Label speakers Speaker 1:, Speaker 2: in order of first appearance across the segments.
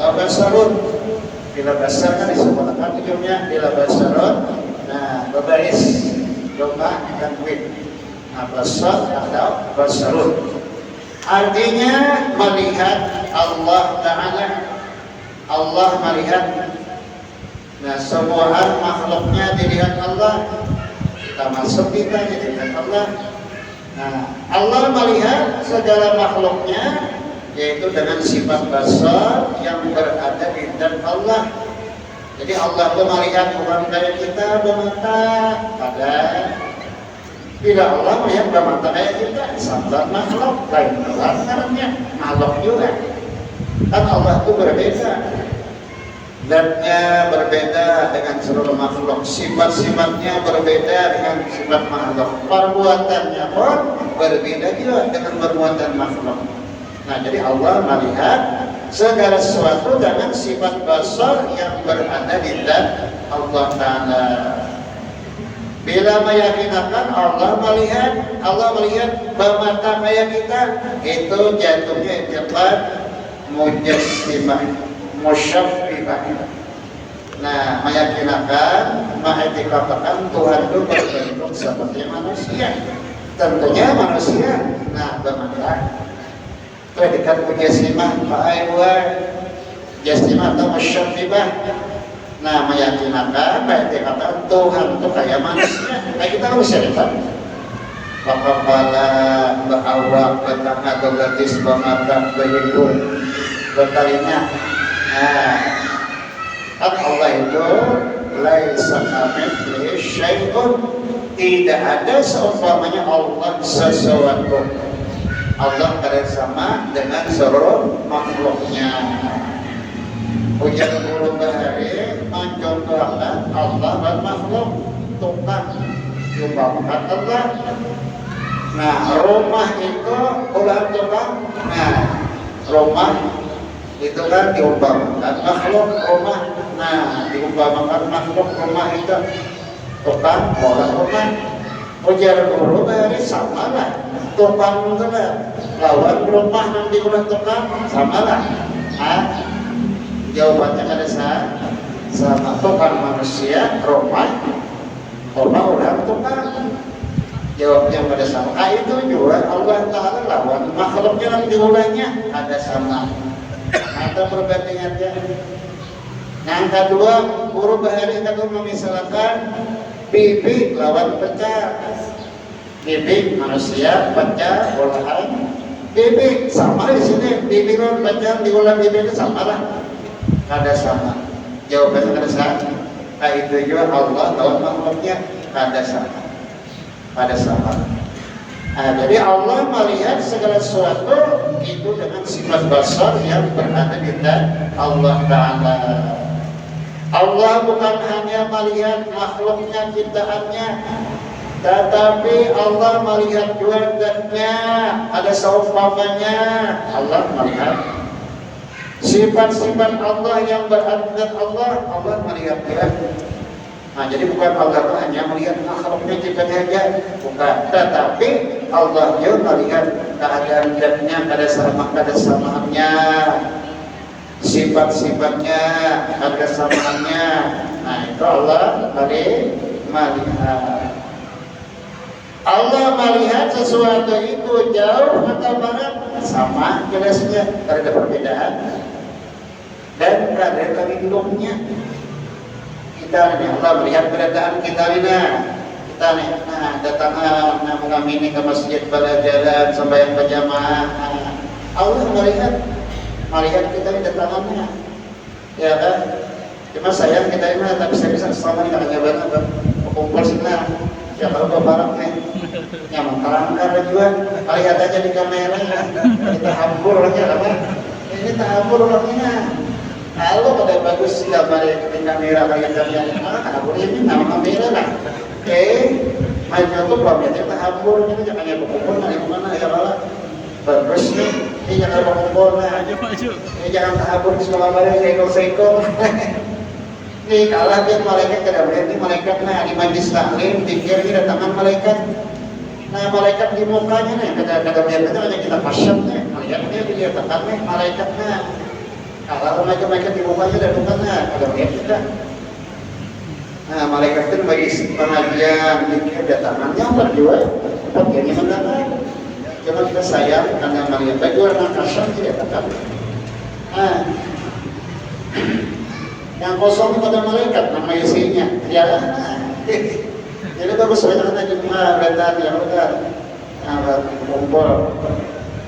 Speaker 1: atau basarun. Bila basar kan disebutkan ujungnya bila basarun. Nah, berbaris domba dan win. Nah, basar atau basarun. Artinya melihat Allah Ta'ala. Allah melihat. Nah, semua makhluknya dilihat Allah. Kita masuk kita dilihat Allah. Nah, Allah melihat segala makhluknya, yaitu dengan sifat basar yang berada di dalam Allah. Jadi Allah itu melihat bukan kayak kita bermata, pada bila Allah melihat bermata kayak kita, sambat makhluk lain karena makhluk juga. Kan Allah itu berbeda. Zatnya berbeda dengan seluruh makhluk, sifat-sifatnya berbeda dengan sifat makhluk, perbuatannya pun berbeda juga dengan perbuatan makhluk. Nah, jadi Allah melihat segala sesuatu dengan sifat basar yang berada di dalam Allah Ta'ala. Bila meyakinakan Allah melihat bermata kayak kita, itu jatuhnya itiqad mujassimah, musyabbihah. Nah, meyakinakan, mengiktikadkan Tuhan itu berbentuk seperti manusia. Tentunya manusia. Nah, bermata. Predikat mujassimah, jassimah atau musyabbihah. Nah, meyakinakan, mengiktikadkan Tuhan itu kayak manusia. Nah, kita harus lihat. Kepala, berawak, bertangan, bergatis, bermata, berhidung, bertelinga. Nah, kan Allah itu laisa kamitslihi syai'un, tidak ada seumpamanya Allah sesuatu. Allah tidak sama dengan seluruh makhluknya. Hujan burung bahari mencontohkan Allah dan makhluk, tukang diumpamakan Allah. Nah, rumah itu ulah tukang. Nah, rumah itu kan diumpamakan makhluk rumah. Nah, diumpamakan makhluk rumah itu tukang bola rumah. Ujar guru dari sama lah, tukang itu lah lawan rumah nanti udah tukang sama lah. Jawabannya ada sama tukang manusia rumah udah tukang. Jawabnya pada sama. Itu juga Allah Ta'ala lawan makhluknya nanti ulahnya ada sama. Ada perbandingannya. Yang kedua, guru bahari itu memisalkan bibi lawan pecah. Bibi manusia, pecah olahan. Bibi sama di sini. Bibi lawan pecah diolah bibi itu sama lah. Ada sama. Jawabannya ada sama. Itu juga Allah lawan makhluknya ada sama. Pada sama. Nah, jadi Allah melihat segala sesuatu itu dengan sifat basar yang berada di dalam Allah Ta'ala. Allah bukan hanya melihat makhluknya, ciptaannya, tetapi Allah melihat juga zatnya, ada seumpamanya. Allah melihat sifat-sifat Allah yang berada di Allah melihat juga. Nah, jadi bukan Allah hanya melihat makhluknya ciptaannya aja, bukan. Tetapi Allah juga melihat keadaan zatnya, kesamaannya, sifat-sifatnya, kesamaannya. Nah, itu Allah melihat. Allah melihat sesuatu itu jauh atau barat, sama jelasnya, tidak ada perbedaan. Dan tidak ada lindungnya. Kita ini Allah melihat keberadaan kita ini. Kita nih, datang mengamini ke masjid pada jalan sembahyang berjamaah. Allah melihat kita ini datangannya, ya kan? Cuma sayang kita ini tak bisa selama ini kalau nyabaran apa kumpul sini. Ya kalau ke barat nih, nyaman terangkar juga. Lihat aja di kamera, kita hambur aja apa? Ini tak hambur orangnya. Kalau pada bagus gambar di kamera kayak kalian, hambur ini nama kamera lah. Hanya tuh problemnya tak hambur, itu jangan berkumpul dari mana ya malah. Bagus nih, ini jangan berkumpul lah. Ini jangan tak hambur di sekolah bareng seko-seko. Ini kalah dia malaikat tidak boleh ini malaikat di majlis taklim pikir ini datangan malaikat. Nah, malaikat di mukanya nih, kata-kata hanya kita pasyam nih, melihat dia dilihatkan nih malaikatnya. Kalau mereka di rumahnya dan rumahnya ada lihat kita. Nah, malaikat itu bagi pengajian, dia datangannya berdua, bagiannya mendapat. Jangan kita sayang karena melihat bagi orang kasar tidak tetap. Nah, yang kosong itu ada malaikat, nama isinya. Ya, jadi bagus banyak aja cuma datang yang udah, kumpul.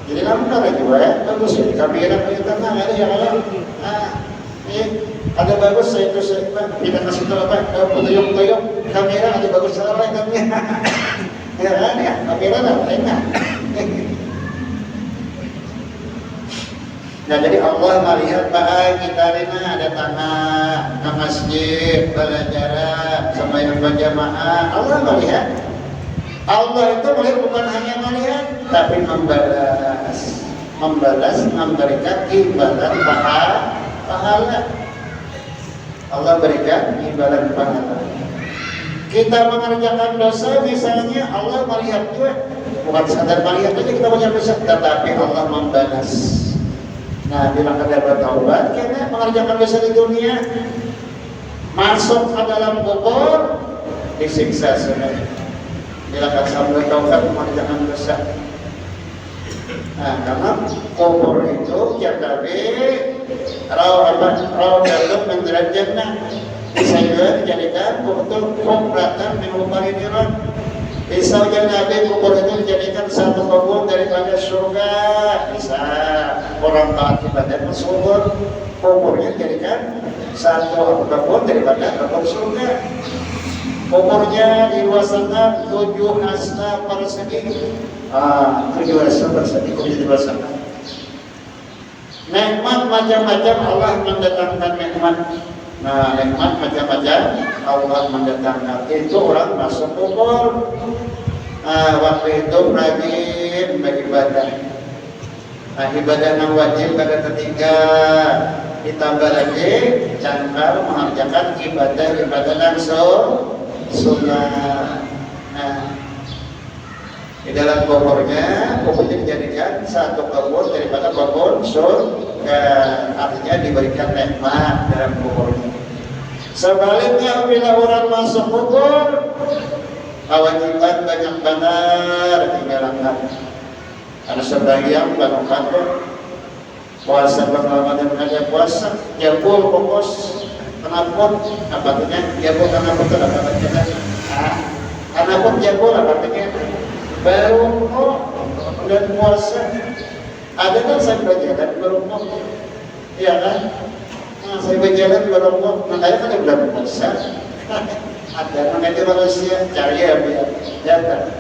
Speaker 1: Jadi nampak aja ya, bagus ya. Kamera punya tenang ada yang lain. Ada bagus saya terus kita kasih tahu apa? Tuyuk kamera ada bagus salah kamera. Ya kan ya, kamera lah enak. Nah jadi Allah melihat bahwa kita ini ada tanah ke masjid, belajar, sembahyang berjamaah. Allah melihat. Allah itu melihat bukan hanya melihat, tapi membalas, memberikan imbalan pahala. Allah berikan imbalan pahala. Kita mengerjakan dosa misalnya Allah melihat juga, bukan sekadar melihat aja kita banyak dosa, tetapi Allah membalas. Nah, bila kita bertaubat, karena mengerjakan dosa di dunia, masuk ke dalam kubur, disiksa sebenarnya. Bila kita sambil bertaubat mengerjakan dosa. Nah, karena kubur itu jadabe rawdatun min jannah. Bisa juga dijadikan untuk kumratan min umarinirun. Bisa jadi kubur itu dijadikan satu kebun daripada surga. Bisa orang taat ibadah masuk kuburnya dijadikan satu kebun daripada kebun surga. Umurnya diluaskan 7 hasta persegi. 7 hasta persegi jadi diluaskan. Nikmat macam-macam Allah mendatangkan nikmat. Nah, nikmat macam-macam Allah mendatangkan. Itu orang masuk kubur. Waktu itu rajin beribadah. Nah, ibadah yang wajib pada ketiga. Ditambah lagi cangkal mengerjakan ibadah langsung sunnah. Nah, di dalam kuburnya dijadikan satu kubur daripada kubur surga, artinya diberikan nikmat dalam kuburnya. Sebaliknya bila orang masuk kubur, kewajiban banyak benar tinggalkan. Ada sebagian banyak puasa berlama-lama ada puasa, jabul fokus. Kenapa? Apatnya jabul karena betul apatnya. Kenapa jabul apatnya? Baru dan puasa. Ada kan saya berjalan baru ya kan? Nah, saya berjalan baru makanya kan bulan puasa. Ada namanya manusia cari ya biar datang.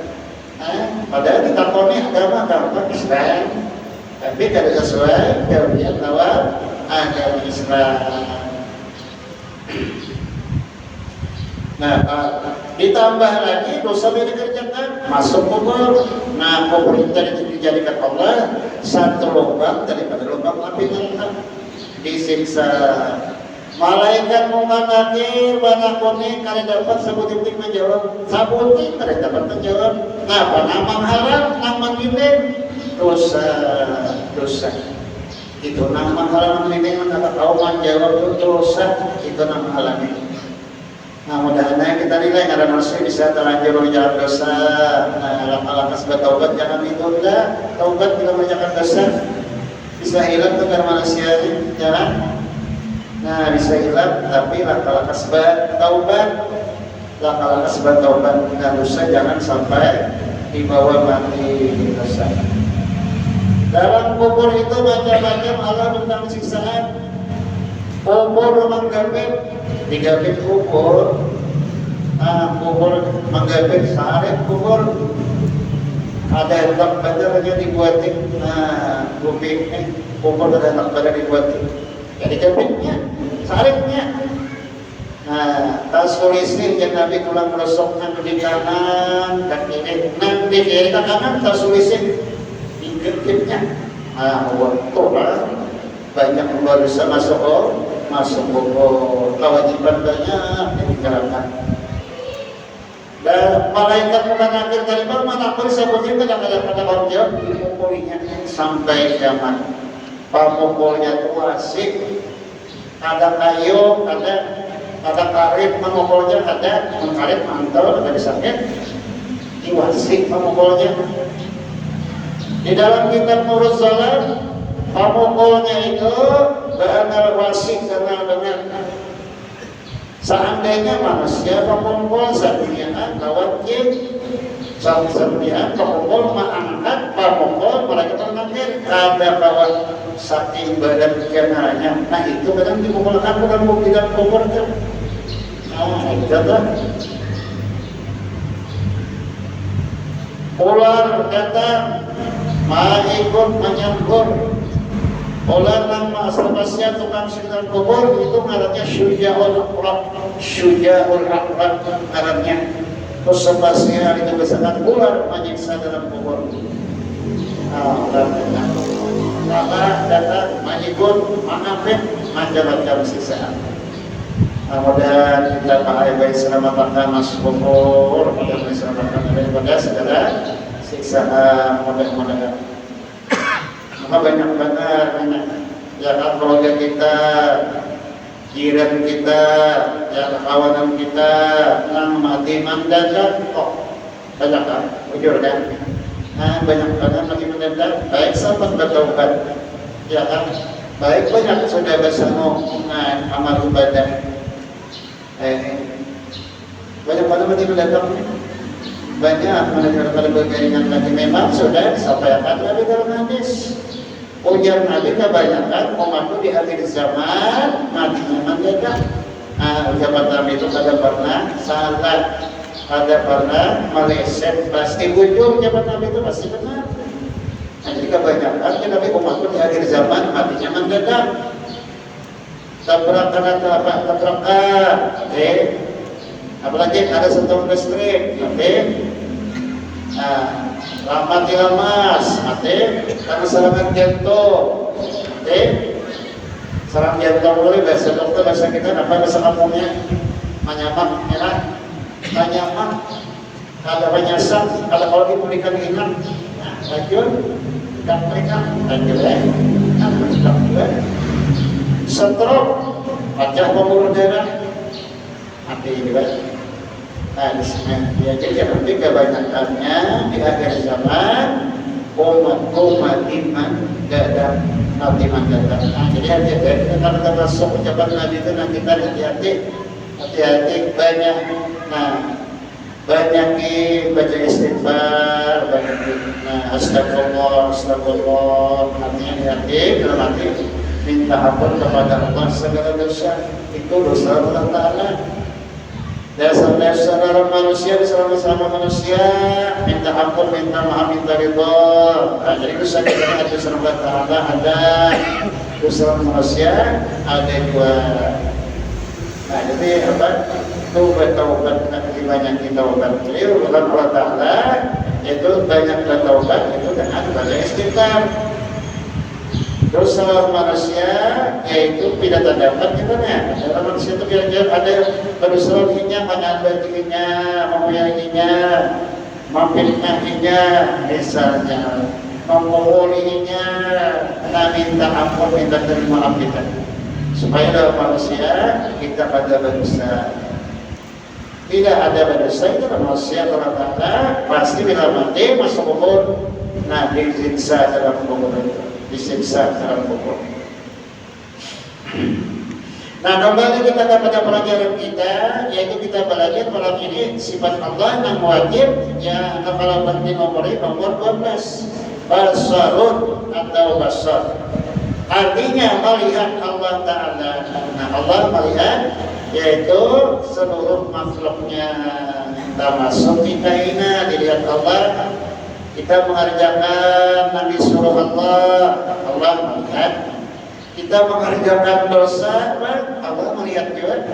Speaker 1: Padahal ditakoni agama Islam, tapi kalau sesuai dengan awal agama Islam. Nah, ditambah lagi dosa yang dikerjakan masuk kubur. Nah, kubur itu dijadikan Allah satu lubang daripada lubang api neraka, disiksa. Malaikat muka nakir warna kuning kalian dapat sebutin menjawab, sabutin kalian dapat menjawab. Nah, apa nama haram, nama ini dosa. Itu nama haram ini kata kau menjawab itu dosa, itu nama haram ini. Nah, mudah-mudahan kita nilai ada manusia bisa terlanjur menjalankan dosa. Nah, langkah-langkah sebagai taubat jangan ditunda. Taubat bila menjalankan dosa bisa hilang tukar manusia ini, jangan. Nah, bisa hilang, tapi langkah-langkah sebagai taubat, dan dosa jangan sampai dibawa mati dosa. Dalam kubur itu macam-macam Allah tentang siksaan. Kubur menggapit, digapit kubur. Kubur menggapit sehari kubur. Ada yang tak badannya dibuatin. Bumi kubur ada yang tak badan dibuatin. Jadi gapitnya, saripnya. Nah, tas tulisnya yang Nabi tulang merosokkan di kanan dan ini nanti kiri kanan tas tulisnya di gapitnya. Nah, waktu banyak dosa masuk kubur, kewajiban banyak ditinggalkan. Dan malaikat bukan akhir dari mana pun sebutnya kadang-kadang pada jawab dikumpulnya sampai kiamat. pamukulnya tuh asik, ada kayu, ada karet pamukulnya, ada karet mantel, ada disakit, diwasik pamukulnya. Di dalam kitab Nuruz Zalam, pamukulnya itu beranal wasik kenal dengan seandainya manusia pemukul sendirian lawan jin, sendirian pemukul mengangkat pemukul mereka mengangkat ada kawan saking badan kenalnya. Nah itu kadang dimukulkan bukan mau tidak kubur kan? Nah itu kan. Ular datang, ikut menyambut. Ular nama asal-asalnya tukang sekitar kubur itu ngarannya Syuja'ul Aqrab ngarannya. Terus sebasnya itu besaran ular menyiksa dalam kubur. Ular datang. Maka datang menyikut mengapit macam-macam siksaan. Mudah-mudahan kita baik selamatkan masuk kubur, mudah-mudahan selamatkan daripada segala siksaan, mudah-mudahan. Maka banyak banget ya kan keluarga kita, jiran kita, ya kawanan kita, yang mati mendadak, banyak kan, jujur kan? Nah, banyak banget mati mendadak, baik sahabat bertaubat, ya kan? Baik banyak sudah bersama amal ibadah, banyak banget mati mendadak. Banyak mendengar berkeringat lagi memang sudah disampaikan Nabi dalam hadis. Ujar Nabi kebanyakan umat itu di akhir zaman matinya mendadak. Ucapan Nabi itu kada pernah salah, kada pernah meleset, pasti bujur. Ucapan Nabi itu pasti benar. Jadi kebanyakan Nabi umat itu di akhir zaman matinya mendadak. Tabrakan atau apa? Tabrakan, apalagi ada sentuhan listrik, mati lemas, karena serangan jantung, serang jantung dulu bahasa dokter, bahasa kita apa bahasa kampungnya, manyamak, manyamak, ada penyasak, kalau dipulihkan ingat, lanjut, ikan mereka, lanjut stroke, pecah pembuluh darah, mati juga. Jadi nanti kebanyakannya di akhir zaman umat iman tidak nanti mendatang. Jadi hati-hati karena termasuk ucapan Nabi itu nanti kita hati-hati banyak. Banyak baca istighfar, banyak astagfirullah, artinya hati-hati dalam arti minta ampun kepada Allah segala dosa. Itu dosa Allah Ta'ala. Dasar-dasar dalam manusia, bersama-sama manusia, minta ampun, minta maaf, minta ridho. Jadi dosa kita ada dosa Allah Ta'ala, ada dosa manusia, ada dua. Jadi apa? Taubat nanti banyak kita taubat beliau dalam Allah Ta'ala, itu banyak taubat itu dengan banyak istighfar. Dosa manusia yaitu tidak terdapat gimana? Dalam manusia itu kira-kira ada berdosa dirinya, menyambatinya, memuyahinya, memfitnahinya, misalnya memukulinya, minta ampun, minta terima maaf kita. Supaya dalam manusia kita pada berdosa. Tidak ada berdosa itu dalam manusia ternyata pasti bila mati masuk kubur, disiksa dalam kubur itu. Disiksa dalam kubur. Kembali kita kepada pelajaran kita, yaitu kita belajar malam ini sifat Allah yang wajib, yang kalau berarti nomor 12, basarun atau basar. Artinya melihat Allah Ta'ala. Allah melihat yaitu seluruh makhluknya, termasuk kita ini dilihat Allah. Kita mengerjakan Nabi suruh Allah melihat. Kita mengerjakan dosa, Allah melihat juga.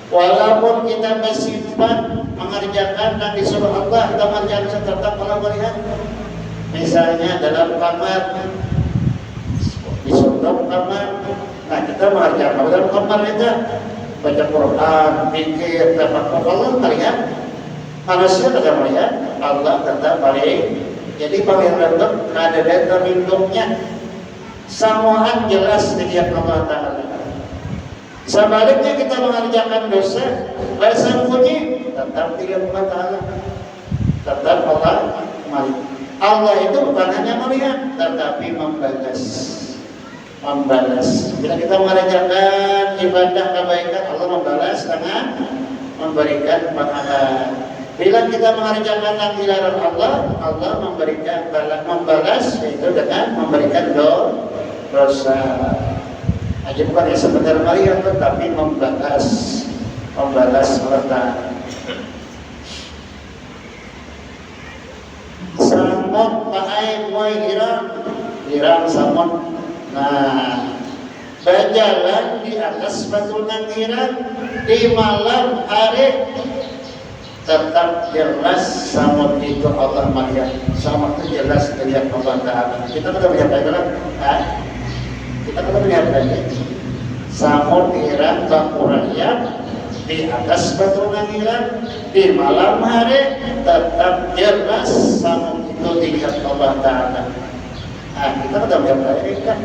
Speaker 1: Walaupun kita bersifat mengerjakan Nabi suruh Allah, kita mengerjakan dosa, tetap Allah melihat. Misalnya dalam kamar, di surga kamar, kita mengerjakan dalam kamar itu baca Quran, pikir, Allah melihat. Manusia tidak melihat, Allah tetap paling. Jadi paling rendah ada data lindungnya. samoan jelas dilihat Allah Ta'ala. Sebaliknya kita mengerjakan dosa, rasa puji, tetap dilihat Allah Ta'ala. Tetap Allah melihat. Allah itu bukan hanya melihat, tetapi membalas. Bila kita mengerjakan ibadah kebaikan, Allah membalas dengan memberikan pahala. Bila kita mengerjakan yang dilarang Allah, Allah memberikan membalas, yaitu dengan memberikan dosa. Aja bukan ya sekedar melihat, tetapi membalas Allah. Samot pakai moy hirang samot. Nah, berjalan di atas batu hirang di malam hari, tetap jelas samot itu Allah melihat. Samot itu jelas dilihat Allah Ta'ala. Kita sudah melihat lagi kan? Kita sudah melihat lagi. Samot hirang bangku rakyat di atas batu hirang di malam hari, tetap jelas samot itu dilihat Allah Ta'ala. Nah, kita sudah melihat lagi kan?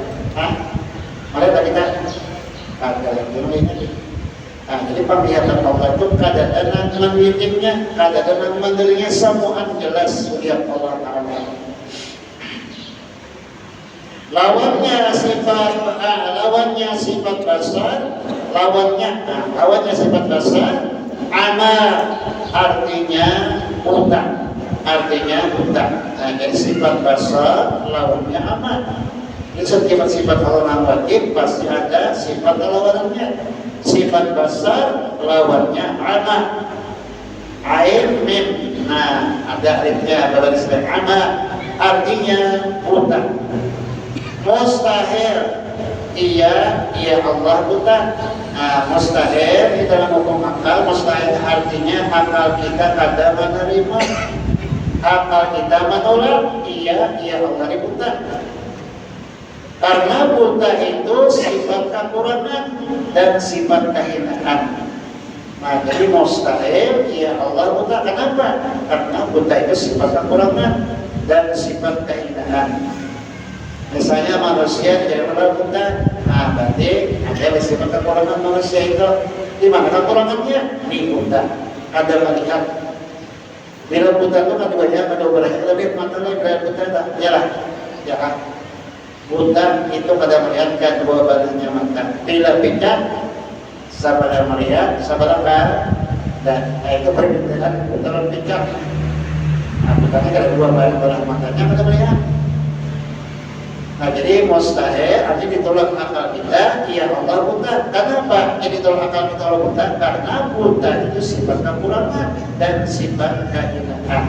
Speaker 1: Melihat kita ada lagi melihat. Nah, jadi penglihatan Allah itu kadang-kadang menditiknya, kadang-kadang mendengarnya samuan jelas melihat Allah Ta'ala. Lawannya sifat basar, lawannya sifat basar, ama artinya buta. Nah, jadi sifat basar lawannya ama. Ini sifat Allah wajib pasti ada sifat lawannya. Sifat basar lawannya ama. Ain mim. Nah, ada alifnya pada disebut ama, artinya buta. Mustahil, iya Allah buta. Nah, mustahil di dalam hukum akal, mustahil artinya akal kita kada menerima, akal kita menolak. Iya Allah buta. Karena buta itu sifat kekurangan dan sifat kehinaan. Nah, jadi mustahil ya Allah buta. Kenapa? Karena buta itu sifat kekurangan dan sifat kehinaan. Misalnya manusia tidak pernah buta, nah berarti ada sifat kekurangan manusia itu. Di mana kekurangannya? Di buta. Ada melihat. Bila buta itu kan banyak, ada berapa lebih matanya bila buta tak? Ya kan? Buta itu pada melihat kedua baliknya mata. Bila pijak, sabar melihat, sabar dan itu perbedaan antara pijak. Nah, butanya kada dua balik matanya pada melihat. Nah, jadi mustahil artinya ditolak akal kita, iya Allah buta. Kenapa? Jadi ditolak akal kita Allah buta karena buta itu sifat kekurangan dan sifat kehinaan.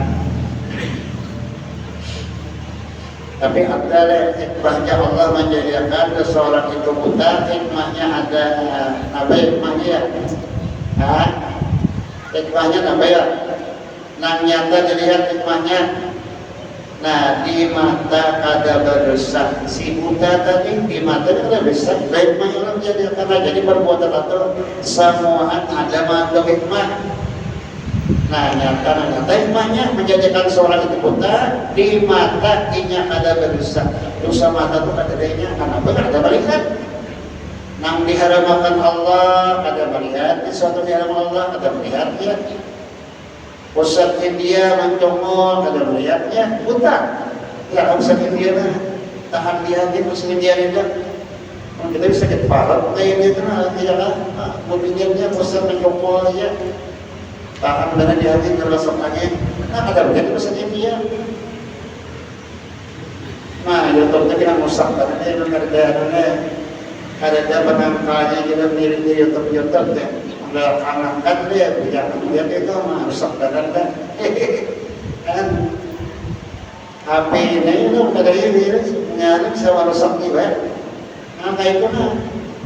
Speaker 1: Tapi ada hikmahnya Allah menjadikan seseorang itu buta. Hikmahnya ada apa hikmahnya ya? Hikmahnya apa ya? Nang nyata dilihat hikmahnya. Nah, di mata kada berdosa. Si buta tadi di mata kada berdosa. Hikmahnya Allah menjadikan jadi perbuatan atau semuaan ada mantu hikmah. Nah, nyata hikmahnya menjadikan seorang itu buta di mata inya kada berdosa. Dosa mata itu kada adanya karena kada melihat. Nang diharamkan Allah kada melihat, sesuatu diharamkan Allah kada melihat ya. Pusat India mencongol kada melihatnya buta. Ya pusat India nah tahan dia di pusat India itu. Kita bisa sakit parah kayak itu nah tidak lah. Mobilnya pusat mencongol aja. Tahan dengan di hati termasuk angin. Nah kada melihat pusat India. Nah YouTube-nya kita musak karena dia mengerjakannya. Ada penangkalnya kita mirip di YouTube ya. Anangkan dia, jangan lihat itu rusak badan kan. HP ini itu kada ini nyari bisa rusak juga. Nah kayak itu nah,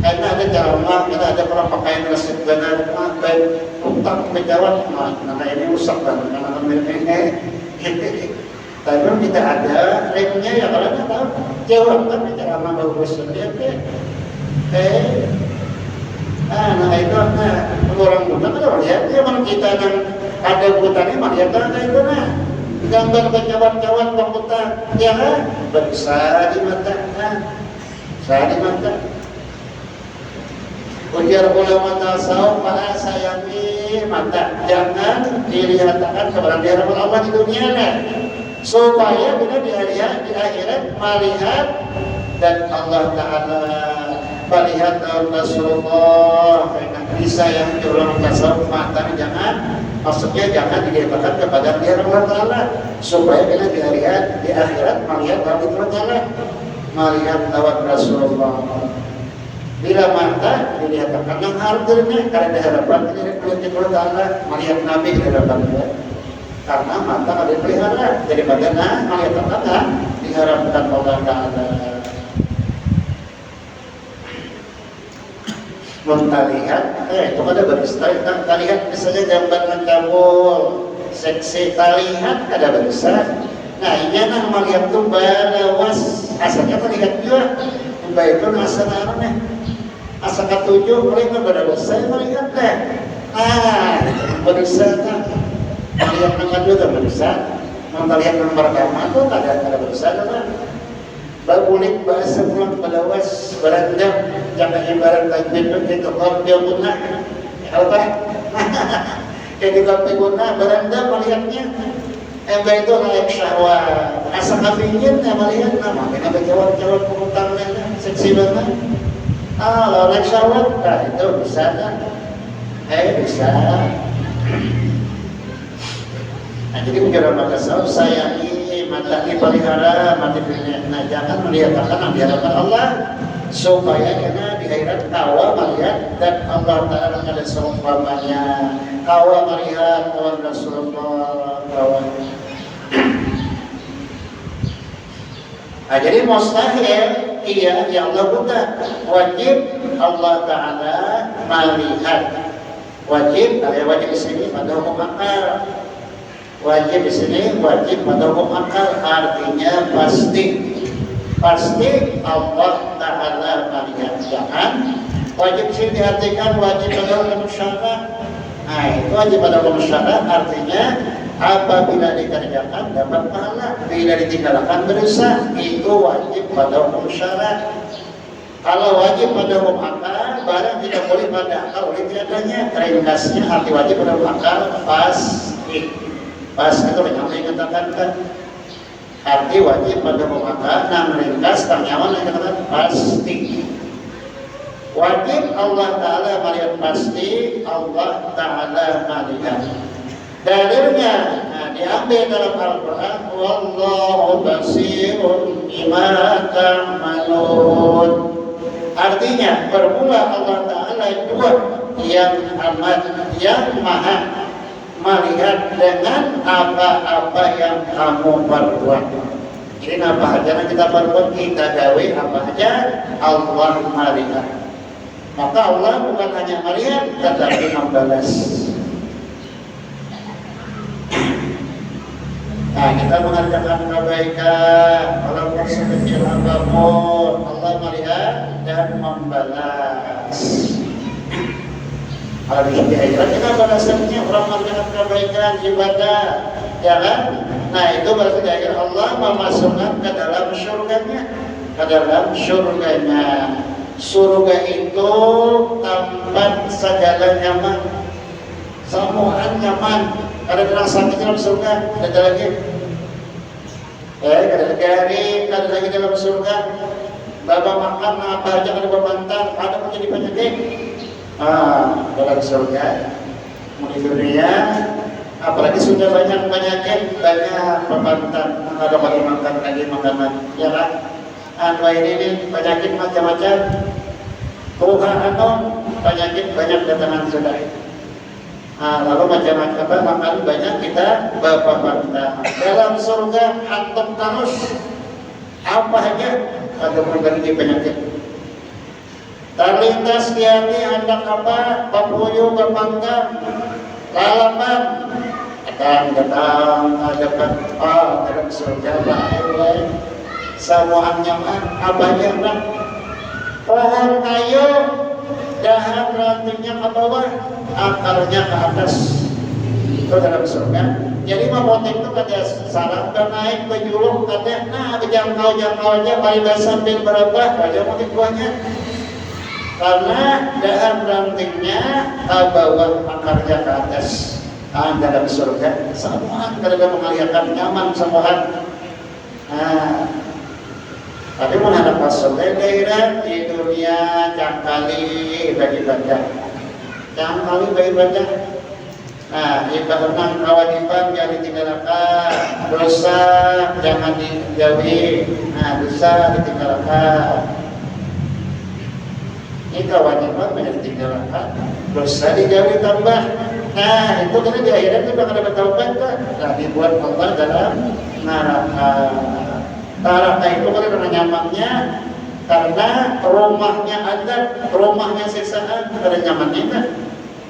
Speaker 1: karena ada ceramah, karena ada orang pakaian resip benar, baik utak kejauhan, nah ini rusak kan, karena ini. Tapi kita ada remnya ya kalau kita tahu, jauh kan ceramah bagus lihat ya. Nah itu orang buta kan lihat dia mana kita yang ada butanya melihat kan itu nah gambar bercawan-cawan bang buta ya kan besar di mata Saya dimantah. Ujar ulama tasawuf para sayangi mata jangan dilihatkan kepada hadapan Allah di dunia supaya bila di akhirat melihat dan Allah Ta'ala melihat Rasulullah bisa yang ulama tasawuf mata jangan maksudnya jangan dilihatkan kepada hadapan Allah Ta'ala supaya bila di akhirat melihat Allah Ta'ala melihat lewat Rasulullah. Bila mata dilihatkan karena harusnya karena dihadapan ini Allah Ta'ala melihat Nabi di hadapan dia karena mata ada pelihara jadi bagaimana melihat Allah diharapkan Allah Ta'ala. Kita lihat itu ada beristirahat kita lihat misalnya gambar mencabul seksi kita lihat ada beristirahat. Nah ini nah melihat tuh balawas asalnya terlihat juga baik itu nasanarnya asa ketujuh mulai pada besar melihat deh. Berusaha melihat nomor dua tak berusaha melihat nomor pertama tuh ada berusaha kan bagulik bahasa pulang balawas berendam jangan ibarat tajwid itu dia guna apa jadi kopi guna berendam melihatnya baik itu layak syahwat asa kafingin melihat nama kenapa jawab pengutangnya seksi banget. Lawan syahwat, nah itu bisa kan? Bisa. Nah jadi menjadi maka sayangi mata dipelihara, mati dunia. Nah jangan melihatkan di hadapan Allah supaya karena di akhirat kawa melihat dan Allah Ta'ala ada seumpamanya kawa melihat kawan Rasulullah kawan. Nah, jadi mustahil iya ya Allah buta wajib Allah Ta'ala melihat wajib di sini pada hukum akal wajib di sini wajib pada hukum akal artinya pasti Allah Ta'ala melihat jangan wajib sini diartikan wajib pada hukum syara. Nah itu wajib pada hukum syara artinya apabila dikerjakan dapat pahala, bila ditinggalkan berdosa. Itu wajib pada hukum syara. Kalau wajib pada hukum akal, barang tidak boleh pada akal oleh tiadanya. Ringkasnya arti wajib pada hukum akal pasti. Pasti itu yang dikatakan kan. Arti wajib pada hukum akal, ringkas ternyaman yang dikatakan pasti. Wajib Allah Ta'ala melihat pasti, Allah Ta'ala melihat. Dalilnya diambil dalam Al-Quran wallahu basirun bima ta'malun. Artinya bermula Allah Ta'ala dua yang amat yang maha melihat dengan apa-apa yang kamu perbuat. Jadi apa aja yang kita perbuat kita gawe apa aja Allah melihat. Maka Allah bukan hanya melihat tetapi membalas. Nah, kita mengerjakan kebaikan, walaupun sekecil apapun, Allah melihat dan membalas. Kalau di akhirat kita balasannya orang mengerjakan kebaikan, ibadah, ya kan? Nah, itu berarti di akhir Allah memasukkan ke dalam surganya, Surga itu tempat segala nyaman, semuanya nyaman. Ada bilang sakit dalam surga, ada lagi. Ada lagi dalam surga. Bapak makan apa aja ada berbantar, ada menjadi penyakit. Dalam surga. Di dunia, apalagi sudah banyak penyakit, banyak berbantar, ada lagi makan lagi makanan, ya kan? Ini penyakit macam-macam. Tuhan penyakit banyak datangan sudah. Lalu macam-macam makan banyak kita berpantang. Dalam surga antum terus apa aja ada berbagai penyakit. Terlintas di hati hendak apa berpuyuh berpanggang lalapan datang hadapan dalam surga baik semua nyaman apa aja hendak pohon kayu dahan rantingnya ke bawah akarnya ke atas itu dalam surga. Jadi motif itu ada sarang dan naik berjuluk ada berjangkau aja pada sambil berapa aja motif buahnya. Karena dahar rantingnya bawa akarnya ke atas dalam surga. Semua karena mengalihkan nyaman semua. Tapi menghadap surga daerah di dunia jangan kali ibadah, jangan kali ibadah. Ibadah kewajiban jangan ditinggalkan, dosa jangan dijauhi, dosa ditinggalkan. Ini kewajiban jangan ditinggalkan, dosa dijauhi tambah. Itu karena di akhirat itu bakal dapat taubat kan? Dibuat Allah dalam neraka. Neraka itu karena nyamannya, karena rumahnya azab, rumahnya siksaan, ada nyamannya kan?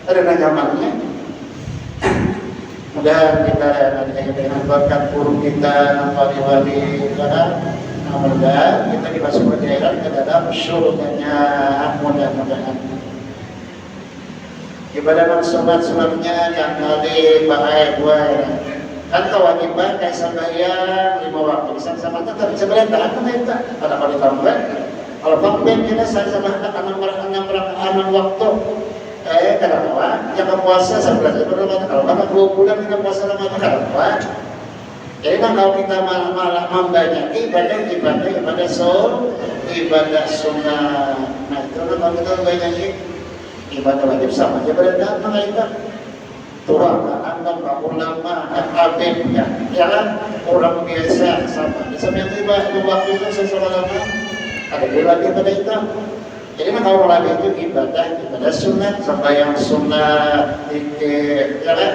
Speaker 1: Ada nyamannya. Mudah kita dengan berkat guru kita, wali-wali kita, mudah kita dimasukkan di akhirat ke dalam surganya, mudah-mudahan. Ibadah sunat-sunatnya yang kali baik buat kan kewajiban kayak sembahyang 5 waktu bisa sama tetap sebenarnya tak apa kita ada kalau ditambah kalau pangpen kita saya sama anak waktu kenapa jangan puasa 11 bulan kalau kan 2 bulan kita puasa Ramadan kenapa jadi kalau kita malah membanyak ibadah sunnah. Nah itu kalau kita banyak ibadah wajib sama aja berada mengaitkan tua anda ulama habib ya kan orang biasa sama sebenarnya waktu itu sesuatu ada lagi pada itu. Jadi kalau lagi itu ibadah sunat sembahyang sunat zikir ya kan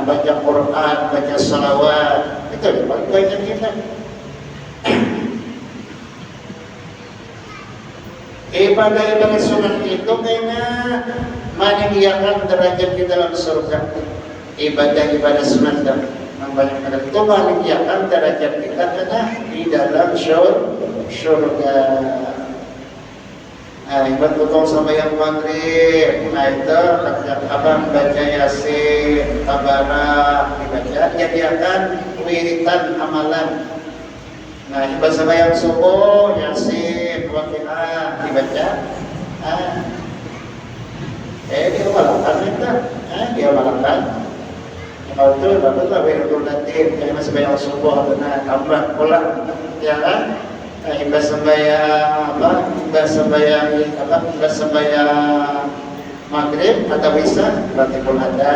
Speaker 1: baca Quran baca salawat itu yang paling banyak kita. Ibadah sunat itu karena meninggikan derajat kita dalam surga. Ibadah sunat dan membanyakkan itu meninggikan derajat kita karena di dalam surga. Ibadah potong sampai yang maghrib, itu abang baca yasin, tabarak, dibaca, jadikan wiritan amalan. Ibadah sampai yang subuh, yasin, waqiah, dibaca. Dia malangkan kita, dia malangkan. Kalau itu baguslah wiritul latif, jadi sampai yang subuh, tambah pulang, ya kan? Ibadah sembahyang maghrib atau isya berarti pun ada.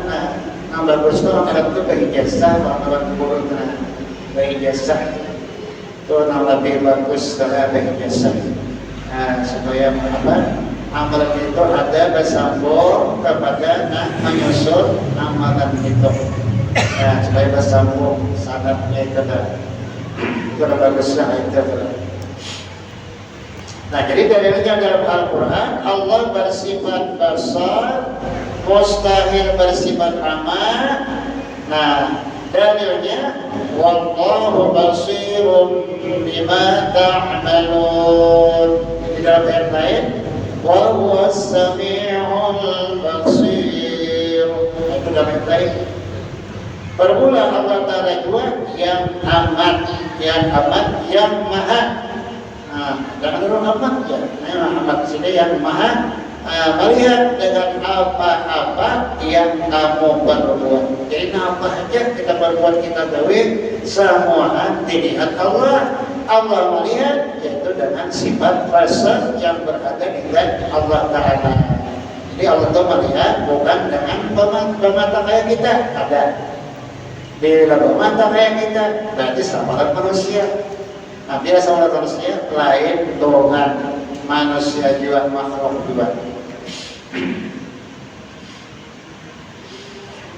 Speaker 1: Nah bagus tuh orang itu berijazah, orang kubur berijazah itu lebih bagus setelah berijazah. Supaya amalan itu ada bersambung kepada menyusun amalan itu. Supaya bersambung sanadnya itu itu baguslah itu. Nah jadi dalilnya dalam Al-Quran Allah bersifat basar, mustahil bersifat ama. Nah dalilnya wallahu basirun bima ta'malun. Di dalam ayat lain wa huwas sami'ul basir. Itu dalam ayat lain. Bermula Allah Ta'ala juga yang amat, yang maha. Jangan dulu amat ya, amat sini yang maha melihat dengan apa-apa yang kamu perbuat. Jadi apa aja kita perbuat kita gawe semua dilihat Allah. Allah melihat yaitu dengan sifat basar yang berada di zat Allah Ta'ala. Jadi Allah itu melihat bukan dengan pemata kayak kita ada. Bila mata kayak kita, berarti sama manusia. Nah, bila sama manusia, lain dengan manusia juga, makhluk juga.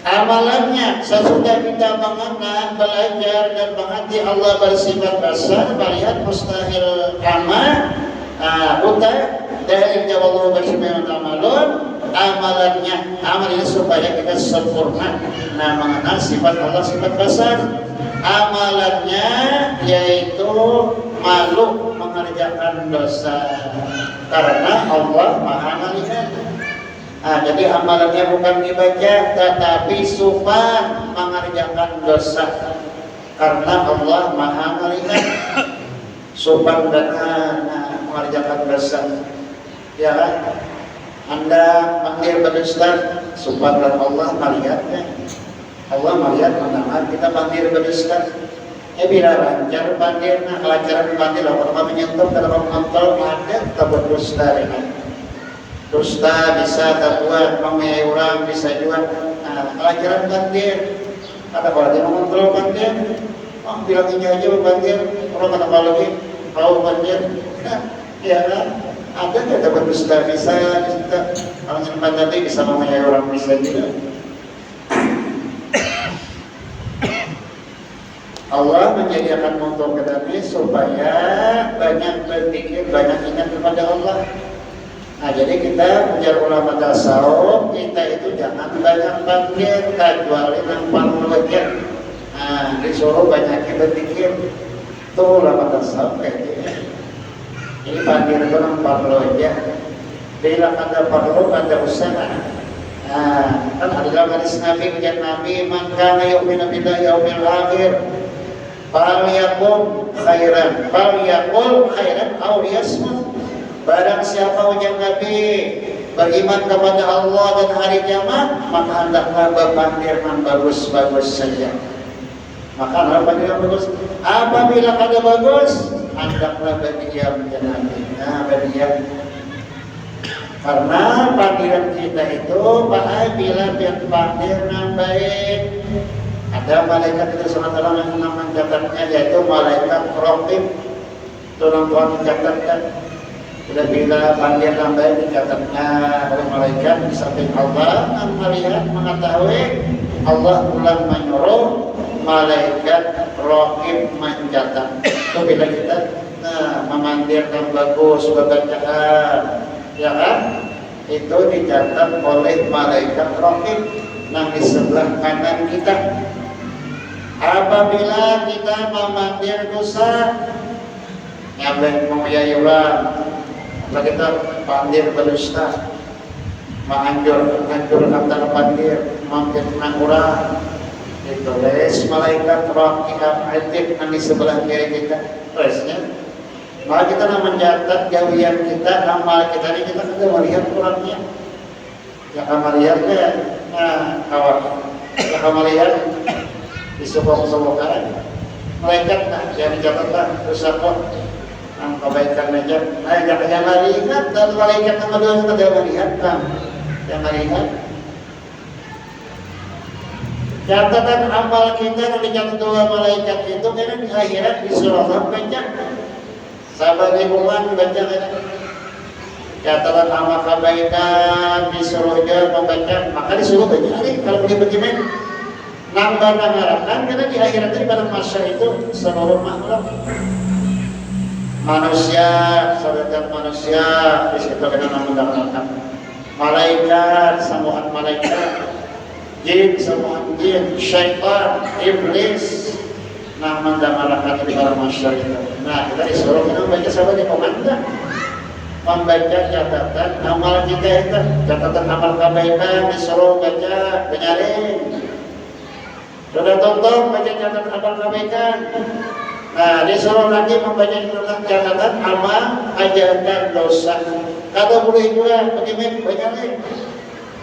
Speaker 1: Amalannya, sesudah kita mengenal, belajar dan mengerti Allah bersifat basar, melihat mustahil ama, buta, dari jawab Allah bersifat amalun, amalannya supaya kita sempurna. Nah, mengenal sifat Allah sifat basar. Amalannya yaitu malu mengerjakan dosa karena Allah maha melihat. Nah, jadi amalannya bukan dibaca, tetapi supan mengerjakan dosa. Karena Allah Maha melihat supan dan mengerjakan dosa. Ya kan? Anda panggil berdusta, supan dan Allah melihatnya. Allah melihat mendengar kita panggil berdusta. Bila lancar panggil, kelancaran panggil, kalau menyentuh dalam kontrol ada kita berdusta dengan dusta bisa terbuat, memayai orang bisa juga. Nah, kelancaran panggil, ada kalau dia mengontrol panggil, bilang ini aja panggil, orang kata kalau lagi tahu panggil, ya kan? Ada nggak dapat dusta bisa, kalau nyimpan tadi bisa memayai orang bisa juga. Allah menyediakan untuk kita ini supaya banyak berpikir, banyak ingat kepada Allah. Nah, jadi kita menjadi ulama tasawuf, kita itu jangan banyak panggil, kecuali nampak wajah. Nah, disuruh banyak berpikir. Itu ulama tasawuf kayak gini. Ini panggil itu nampak wajah. Bila ada perlu, ada usaha. Nah, kan adalah hadis Nabi, ujian Nabi, man kana yu'minu billahi yaumil akhir. Falyaqul khairan aw yasmut. Barang siapa ujian Nabi beriman kepada Allah dan hari kiamat, maka hendaklah berpikir yang bagus-bagus saja. Maka apa yang bagus? Apabila ada bagus, hendaklah berdiam ya Nabi. Nah, berdiam. Karena panggilan kita itu apabila panggil yang baik. Ada malaikat itu sementara yang mencatatnya, yaitu malaikat raqib. Itu Tuhan mencatatkan. Bila panggil yang baik dicatatnya oleh malaikat di samping Allah, yang melihat mengetahui Allah ulang menyuruh malaikat raqib mencatat. Itu bila kita memanggil yang bagus bacaan, ya kan? Itu dicatat oleh malaikat raqib yang di sebelah kanan kita. Apabila kita memanggil dosa, nyabeng memuyai ulang, kita panggil berdusta, menghancur antara panggil, memfitnah orang, ditulis malaikat raqib atid di sebelah kiri kita. Terusnya, maka kita mencatat gawian kita, amal kita ini kita sudah melihat orangnya. Yang melihatnya, yang melihat disebut-sebutkan malaikat, yang dicatatlah dosa kok. Kebaikan aja, jangan melihat dan malaikat nomor dua itu tidak melihat, yang melihat. Catatan amal kita yang dicatat dua malaikat itu karena di akhirat disuruh baca, sahabat ibuan baca kan. Catatan amal kebaikan disuruh dia membaca, maka disuruh baca. Kalau begini nambah harapan karena di akhirat ini pada masa itu seluruh makhluk. Manusia, saudara manusia, di situ kita mendapatkan malaikat, sambungan malaikat, jin, sambungan jin, syaitan, iblis, nah mendapatkan di dalam masyarakat itu. Nah, kita disuruh kita membaca sahabat di komandan, membaca catatan amal kita itu, catatan amal kebaikan disuruh baca, penyaring. Sudah tonton baca catatan amal kebaikan. Nah, disuruh lagi membaca catatan amal hajatan dosa. Kata boleh juga bagaimana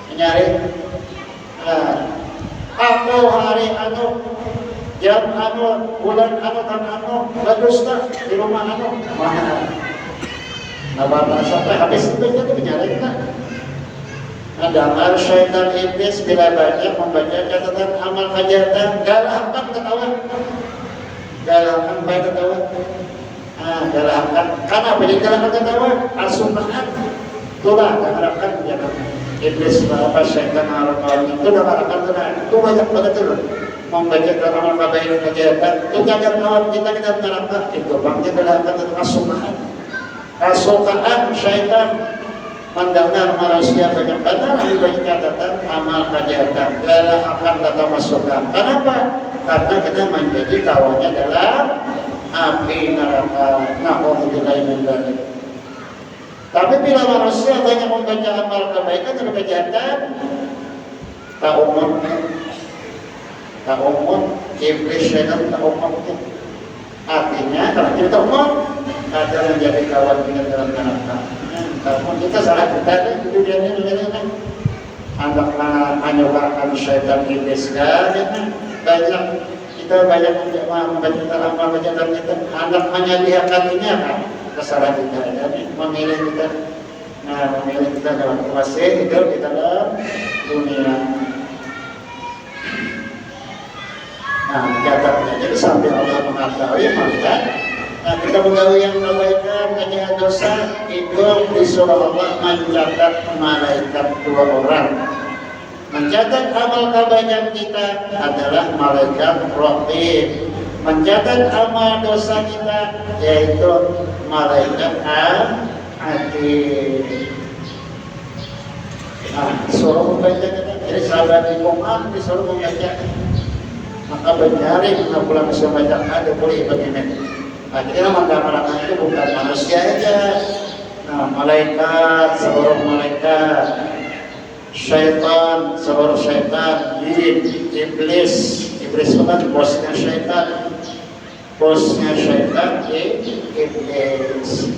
Speaker 1: menyari. Aku hari anu, jam anu, bulan anu, tahun anu, berdusta di rumah anu, mana? Nah, sampai habis itu jadi menyari kan? Ada syaitan iblis bila banyak membaca catatan amal hajatan, galahkan ketawa. Galahkan baik ketawa, galahkan karena apa? Jadi galahkan ketawa, asumahan itulah galahkan jangan iblis apa syaitan haram itu galahkan itu banyak banget itu membaca amal kebaikan kejahatan itu jangan lawan kita galahkan itu bangkit galahkan itu asukaan syaitan mendengar manusia banyak benar lebih banyak catatan amal kejahatan galahkan kata masukan. Kenapa? Karena kita menjadi kawannya dalam api neraka. Na'udzubillahi min dzalik. Tapi bila manusia banyak membaca amal kebaikan dan kejahatan, tak umum, iblis syaitan tak umum. Artinya kalau kita umum, ada menjadi kawan kita dalam neraka. Kalau kita salah kita di dunia ini, anak menyebarkan syaitan iblis kan, banyak kita banyak membaca amal kejahatan kita, anak menyediakan hatinya kan. Kesalahan kita jadi memilih kita dalam masih hidup di dalam dunia. Nah, catatnya jadi sampai Allah mengetahui melihat. Nah, kita mengetahui yang kebaikan kejahatan dosa itu disuruh Allah mencatat malaikat 2 orang. Mencatat amal kebaikan kita adalah malaikat raqib. Mencatat amal dosa kita yaitu malaikat atid. Nah, disuruh membaca kita. Jadi sahabat di Quran disuruh membaca. Maka bernyari kita pulang bisa baca ada boleh bagaimana. Akhirnya maka itu bukan manusia aja. Nah, malaikat, seluruh malaikat, syaitan, seluruh syaitan, jin, iblis itu kan bosnya syaitan. Bosnya syaitan iblis.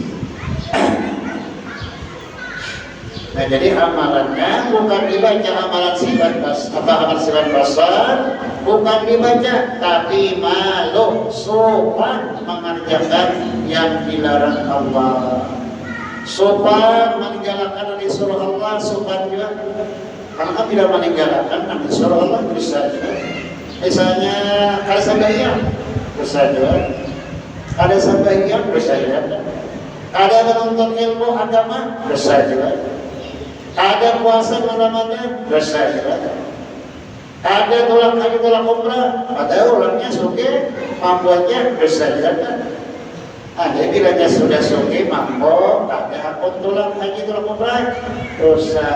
Speaker 1: Nah, jadi amalannya bukan dibaca amalan sifat amal sifat basar, bukan dibaca, tapi malu sopan mengerjakan yang dilarang Allah. Sopan meninggalkan yang disuruh Allah, sopan juga. Karena bila meninggalkan yang disuruh Allah bisa juga. Misalnya ada sembahyang bisa juga. Ada sembahyang bisa juga. Ada menuntut ilmu agama bisa juga. Ada puasa Ramadan dosa juga. Ada tolak haji tolak umrah, ada orangnya suke mampuannya dosa juga. Ada bilanya sudah suke mampu, ada akun tolak haji tolak umrah dosa.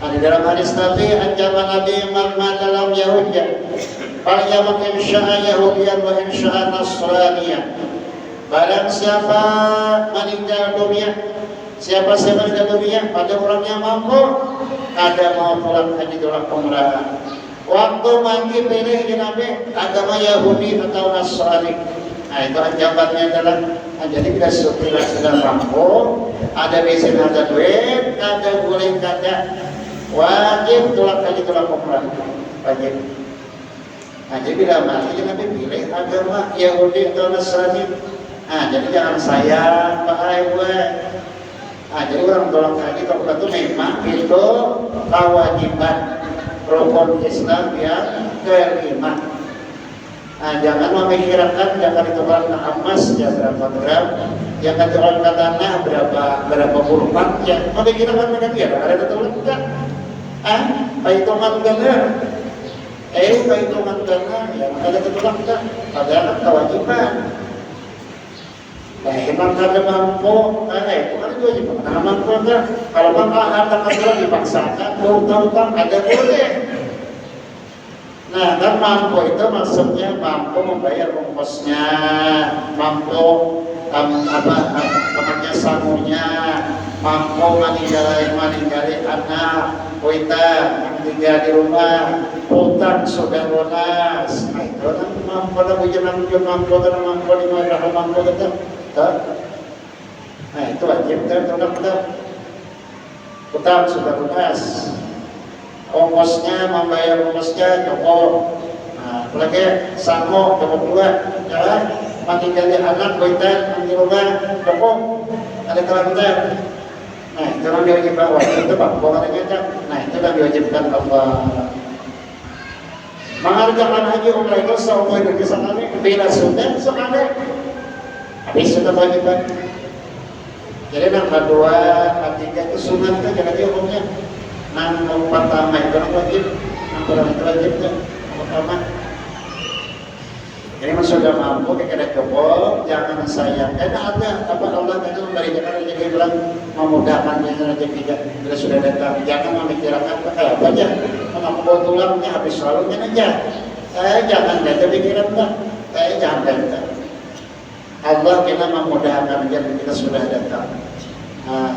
Speaker 1: Ada dalam hadis Nabi anjaman Nabi man dalam Yahudiyah, yang insya'a Yahudiyan wa insya'a Nasraniyah. Barang siapa meninggal dunia, siapa meninggal dunia pada orang yang mampu, ada mau pulang haji tolak umrah. Waktu mati pilih di Nabi agama Yahudi atau Nasrani. Nah, itu anjamannya adalah jadi bila sudah mampu, ada bensin, ada duit, ada boleh kada wajib tolak haji tolak umrah, wajib. Nah, jadi bila mati Nabi pilih agama Yahudi atau Nasrani. Nah, jadi jangan sayang bahaya buat. Nah, jadi orang tolak haji kalau itu memang itu kewajiban rukun Islam yang kelima. Nah, jangan memikirkan jangan ditukar ke emas ya berapa gram, jangan ditukar ke tanah berapa puluhan, ya memikirkan mereka dia ada tertulis enggak? Perhitungan ganda, perhitungan ganda, ya ada tertulis enggak? Padahal kewajiban. Nah, emang kada mampu, itu kan wajib. Karena mampu kan, kalau mampu harta kasulah dipaksakan, utang-utang ada boleh. Nah, kan mampu itu maksudnya mampu membayar ongkosnya, mampu temannya sangunya, mampu meninggali anak, kita yang tinggal di rumah, utang sudah lunas. Nah, itu kan mampu mampu di mana mampu tetap. Nah, itu wajib kan utang sudah lunas, ongkosnya membayar ongkosnya cukup. Nah, apalagi sanggup cukup juga, jalan meninggali anak kita di rumah cukup, ada kelantar. Nah, itu yang diwajibkan wajib itu pak, bukan aja. Nah, itu yang diwajibkan Allah. Mengerjakan haji umrah itu seumur hidup sekali, bila sudah sekali. Habis sudah wajiban. Jadi yang kedua, ketiga itu sunat kan jadi hukumnya. Yang pertama itu wajib, yang kedua itu wajib kan. Yang pertama. Jadi sudah mampu kita cukup, jangan sayang. Karena ada apa Allah itu memberikan rezeki bilang memudahkan rezeki bila sudah datang. Jangan memikirkan kayak apa aja. Mengambil tulangnya habis selalunya aja. Jangan ada pikiran tak. Jangan ada. Allah kita memudahkan aja kita sudah datang. Nah,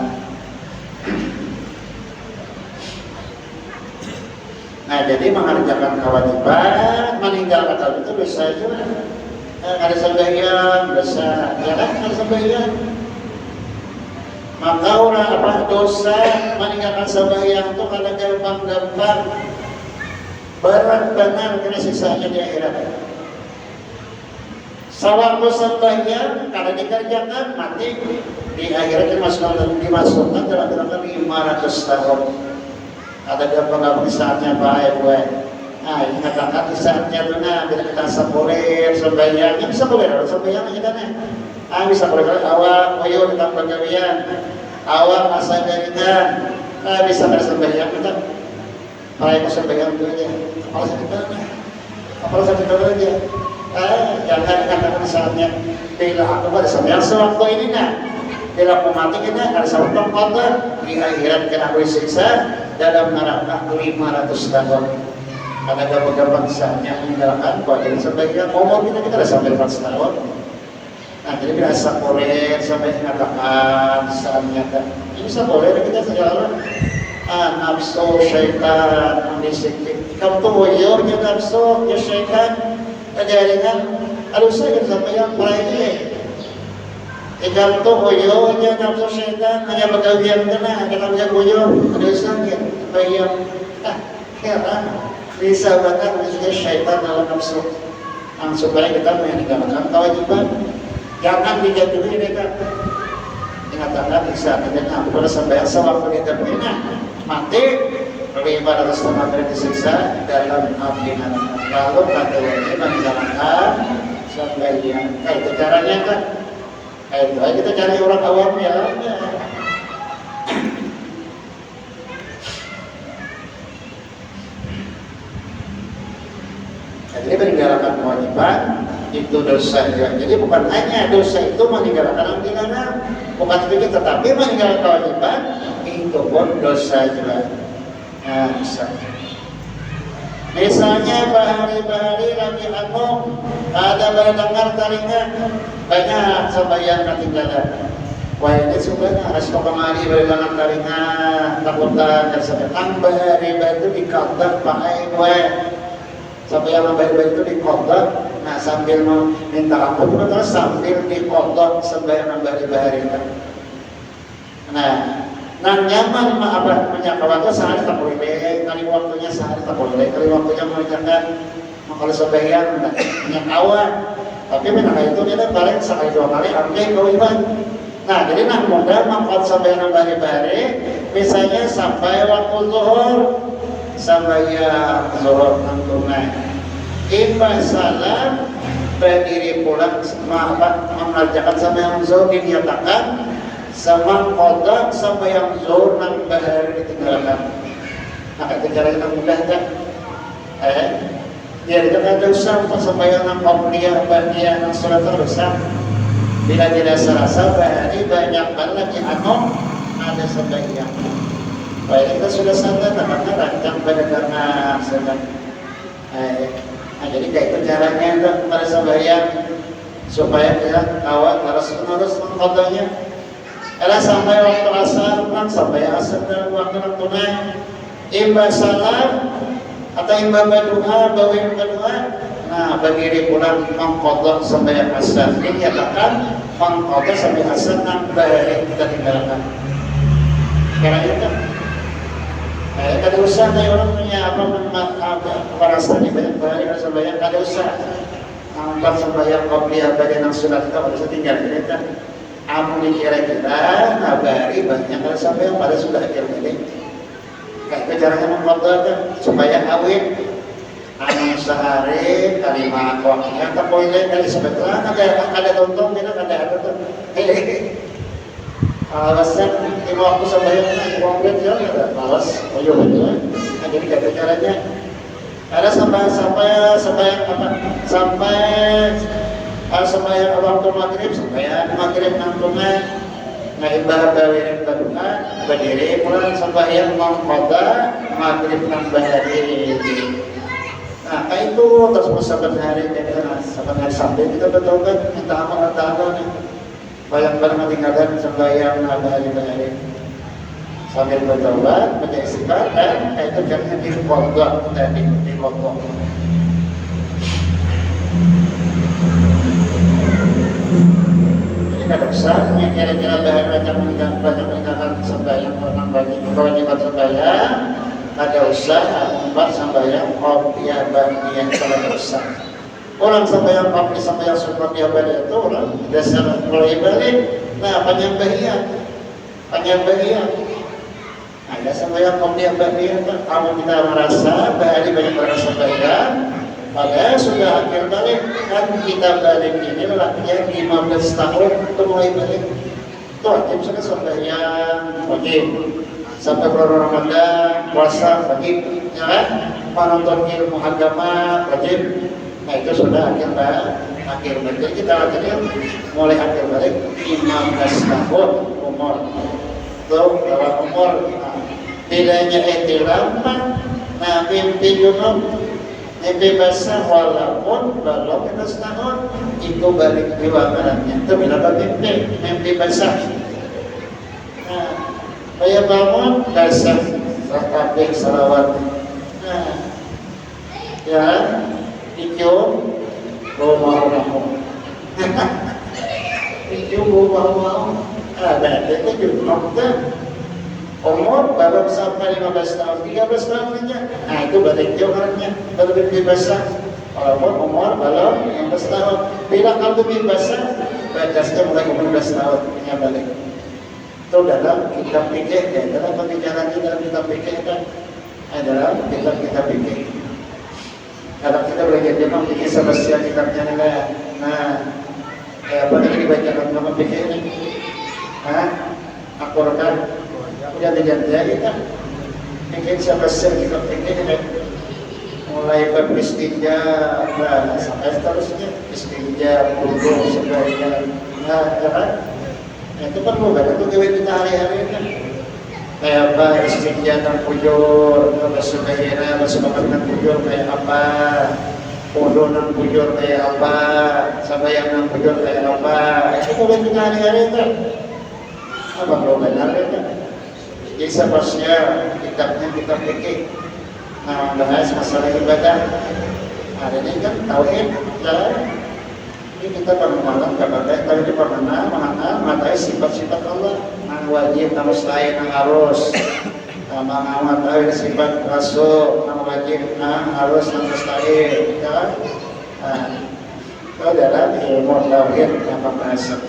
Speaker 1: nah jadi mengerjakan kewajiban, meninggalkan hal itu bisa juga. Ada sembahyang, dosa, ya kan? Ada sembahyang. Maka orang dosa meninggalkan sembahyang itu kalau gampang-gampang berat benar kena siksanya di akhirat. Sewaktu sembahyang kalau dikerjakan mati di akhirat dimasukkan dalam 500 tahun. Ada gampang-gampang saatnya baik gue. Nah, ini katakan di saatnya itu nah, bila kita sapurin sembahyang, ya bisa boleh kalau sembahyang kita nih. Bisa boleh awak, koyo tentang pegawaian, awak masa jaringan, bisa pada sembahyang kita. Kalau sembahyang itu aja, kepala sakit aja. Jangan katakan saatnya bila aku pada sembahyang sewaktu ini nah. Bila aku mati kita ada satu tempat di akhirat kena bersiksa dalam neraka 500 tahun. Karena gampang-gampang saatnya meninggalkan kewajiban sembahyang, umur kita ada sampai 400 tahun. Nah jadi biasa boleh sampai mengatakan saatnya kan ini bisa boleh kita segala nafsu syaitan ambisikin kamu tuh woyornya nafsu ya syaitan kejaringan harusnya kita sampai yang lainnya kamu tuh woyornya nafsu syaitan hanya bagian kena kita bisa woyor harusnya gitu sampai yang bisa banget misalnya syaitan dalam nafsu supaya kita meninggalkan kewajiban. Jangan dijatuhi mereka. Dikatakan bisa kita pada sampai sewaktu kita punya mati 500 tahun akan disiksa dalam api neraka. Kalau kata wajib menjalankan sembahyang. Itu caranya kan? Itu kita cari orang awam ya. Jadi meninggalkan kewajiban itu dosa juga. Jadi bukan hanya dosa itu meninggalkan yang dilarang, bukan sedikit, tetapi meninggalkan kewajiban itu pun dosa juga. Nah, misalnya bahari-bahari lagi aku ada berdengar telinga banyak sembahyang ketinggalan. Wah ini sebenarnya harus kemari berdengar telinga takutan dan sebetulnya bahari-bahari itu dikatakan pakai gue. Sampai yang baik-baik itu dikodok, nah sambil minta ampun terus sambil dikodok sembahyang bahari-bahari itu. Nah nyaman punya kawan itu sehari tak boleh, kali waktunya sehari tak boleh, kali waktunya mengerjakan kalau sembahyang punya kawan, tapi minta itu kita paling sekali 2 kali ambil kewajiban. Nah jadi nak mudah manfaat sembahyang bahari-bahari, misalnya sampai waktu zuhur. Sembahyang zuhur tunai imba salam berdiri pulang mengerjakan sembahyang zuhur dinyatakan sama kodok sembahyang zuhur nang bahari ditinggalkan. Nah itu cara kita mudah kan dia tidak ada usah sembahyang nang qobliyah ba'diyah nang sholat terusan bila tidak serasa bahari banyak banget yang ada sembahyang. Baik kita sudah sadar karena rancang pada karena sedang nah jadi kayak itu caranya untuk pada sembahyang supaya kita kawan terus-menerus mengkodoknya. Karena sampai waktu asar pulang sampai asar dalam waktu tunai imba salam atau imba berdoa bawa berdoa. Nah berdiri pulang mengkodok sembahyang asar ini nyatakan mengkodok sampai asar bahari kita tinggalkan. Karena itu kada usah kayak orang punya merasa nih banyak bahari ada sembahyang kada usah angkat sembahyang qobliyah bagian yang sunat itu kada usah tinggal kita amun dikira-kira bahari banyak kada sembahyang pada sudah akhir ini kayak caranya mengkodok supaya awet sehari kalimat waktunya tak boleh kali sebetulnya ada tonton kita ada tuh alasan di waktu sembahyang konkret ya ada malas jadi kata caranya ada sampai sembahyang waktu maghrib sembahyang maghrib nantungan nah ibadah bawirin berdoa berdiri pulang sembahyang mengkodok maghrib nang bahari. Nah kayak itu terus saban hari sampai kita betul kan minta amal nih Bayang barang tinggalkan sembahyang hari-hari sambil bertaubat, baca istighfar dan itu jangan dikodok tadi dikodok. Jadi kada usah kira-kira banyak sembahyang orang banyak sembahyang, kada usah membuat sembahyang kopiah bagian kada usah. Orang sembahyang kopi sembahyang sunnah biasa itu orang dasar mulai balik. Nah penyembelihan. Ada sembahyang kopi bagian kalau kita merasa bahari banyak orang sembahyang, padahal sudah akhir balik kan kita balik ini lelaknya 15 tahun untuk mulai balik. Itu wajib sudah sembahyang wajib sampai bulan Ramadan puasa wajib, ya kan? Menonton ilmu agama wajib. Nah itu sudah akhir balik. Kita akhirnya mulai akhir balik 15 tahun umur. Tuh dalam umur bedanya itu lama. Nah mimpi junub, mimpi basah walaupun belum kena setahun itu balik jiwa baratnya. Itu bila mimpi basah. Nah saya bangun basah rakabik salawat. Nah ya dicium bau mau dicium bau mau ada itu junub kan umur baru sampai 15 tahun 13 tahun aja. Nah itu balik jauh orangnya baru basah walaupun umur belum 15 tahun. Bila kalau basah batasnya mulai umur 15 tahun ya balik. Itu dalam kitab fikih ya, dalam pembicaraan dalam kitab fikih kan adalah kitab fikih. Kalau kita belajar jemaah fikih sebesar kitabnya nilai. Nah, apa yang dibacakan nama fikih ini? Akurkan, udah dijanjikan kita. Fikih sebesar kitab fikih ini. Mulai beristinja, sampai seterusnya istinja, wudu, sebagainya. Nah, kan? Itu perlu kan? Itu kita hari-hari kan. Kayak apa istinja dan bujur, sebagainya, bersemangat dan bujur kayak apa, wudu dan bujur kayak apa, sembahyang dan bujur kayak apa, itu kalau kita hari-hari kan, apa belum benar kan? Jadi seharusnya kitabnya kita fikih, nah bahas masalah ibadah, hari ini kan tauhid, ya. Ini kita pernah kepada kalau kita pernah mengenal materi sifat-sifat Allah, yang wajib, yang mustahil, yang harus, mengamati sifat rasul, yang wajib, yang harus, yang mustahil, ya kan? Itu adalah ilmu tauhid yang pembahasan.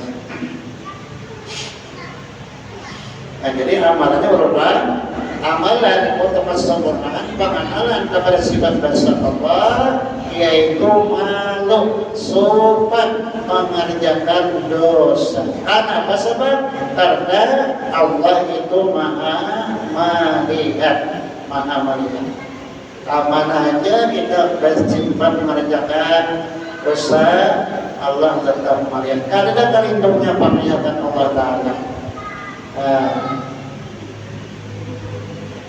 Speaker 1: Nah, jadi amalannya berupa amalan untuk kesempurnaan pengenalan kepada sifat dasar Allah, yaitu makhluk sopan mengerjakan dosa. Karena apa sebab? Karena Allah itu maha melihat. Amanah aja kita bersimpan mengerjakan dosa, Allah tetap melihat. Karena terlindungnya penglihatan Allah Ta'ala.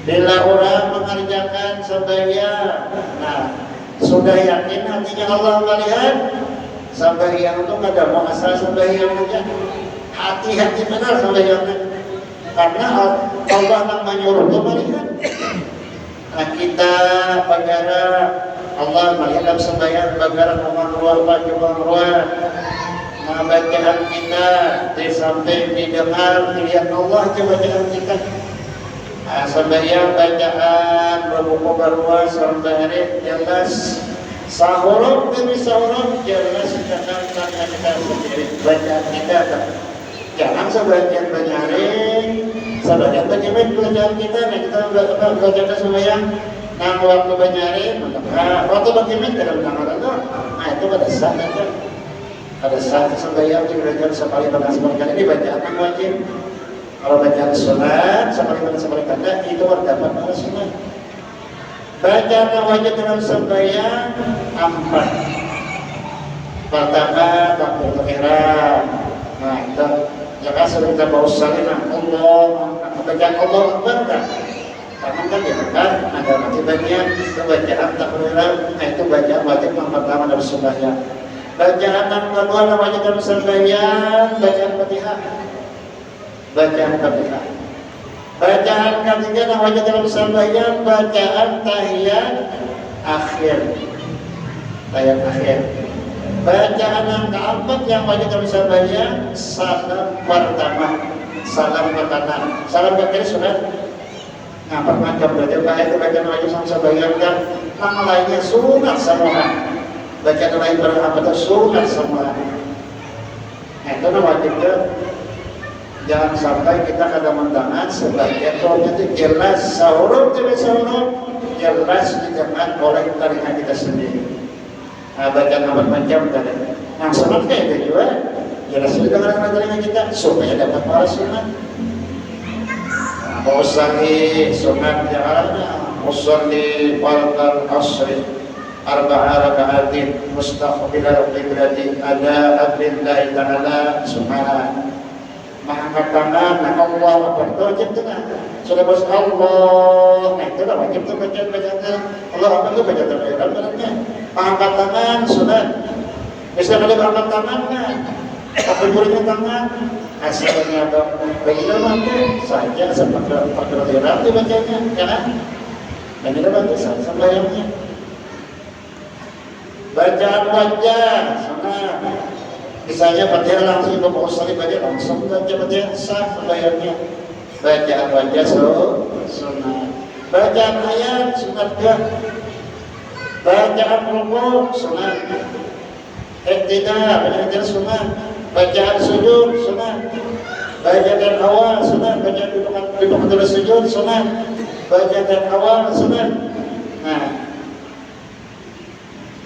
Speaker 1: Bila orang mengerjakan sembahyang, nah sudah yakin hatinya Allah melihat. Sembahyang itu kada mau asal sembahyang aja, hati-hati benar sembahyangnya, karena Allah yang menyuruh itu melihat. Nah kita bagara Allah melihat dalam sembahyang, bagara memanruah ruah. Nah bacaan kita di samping didengar dilihat Allah aja bacaan kita. Sembahyang bacaan berbuku berbuah sembari jelas sahurun demi sahurun jelas kita sendiri bacaan kita kan. Jangan sebagian penyaring sebagian penyemen bacaan kita. Nah kita bacaan sembahyang nah waktu penyaring waktu penyemen dalam tangan itu nah itu pada saat itu pada saat sembahyang diberikan sekali pada sekali ini bacaan yang wajib. Kalau bacaan sunat sekali kata itu terdapat pada sunat. Bacaan yang wajib dalam sembahyang 4. Pertama takbiratul ihram. Nah itu jika sudah kita bawa salam Allah bacaan Allah Akbar kan. Karena kan ya kan ada akibatnya bacaan takbiratul ihram. Nah itu bacaan wajib yang pertama dalam sembahyang. Bacaan yang kedua namanya sembahyang, bacaan Fatihah. Bacaan Fatihah. Bacaan ketiga namanya sembahyang, bacaan tahiyat akhir. Tahiyat akhir. Bacaan yang keempat yang wajib sembahyang, salam pertama. Salam ke kanan. Salam ke kiri sudah. Nah, macam belajar itu bacaan wajib sembahyang kan. Nama lainnya sunat semua. Bacaan lain berapa sunat semua. Nah, itu wajibnya. Jangan sampai kita kada mendangan sebagian kalau itu jelas sahurut tidak sahurut jelas dijangan oleh taringan kita sendiri. Nah, bacaan apa macam tadi. Nah, sunat kayak itu juga jelas didengar taringan kita supaya dapat pahala sunat. Nah, usahi sunat yang ada. Usalli fardal asri arba'a raka'atin mustaqbilal qiblati ada billahi ta'ala subhanahu. Mengangkat tangan, nah Allah Akbar, itu wajib tuh nah. Sudah bos Allah, nah itu lah wajib tuh bacaan Allah Akbar itu bacaan terbaik beratnya. Mengangkat tangan, sudah. Bisa kali mengangkat tangan nah. Tapi burinya tangan, hasilnya apa? Begitu nanti saja seperti itu bacanya, ya kan? Dan itu nanti sembahyangnya. Bacaan wajah, sunnah. Misalnya Fatihah langsung Imam Usali baca langsung baca Fatihah sah sembahyangnya. Bacaan wajah sunnah. Bacaan ayat sunat juga. Bacaan rukuk sunat. Iktidal bacaan sunat. Bacaan sujud sunat. Bacaan awal sunat. Bacaan duduk terus sujud sunat. Bacaan awal sunat. Nah,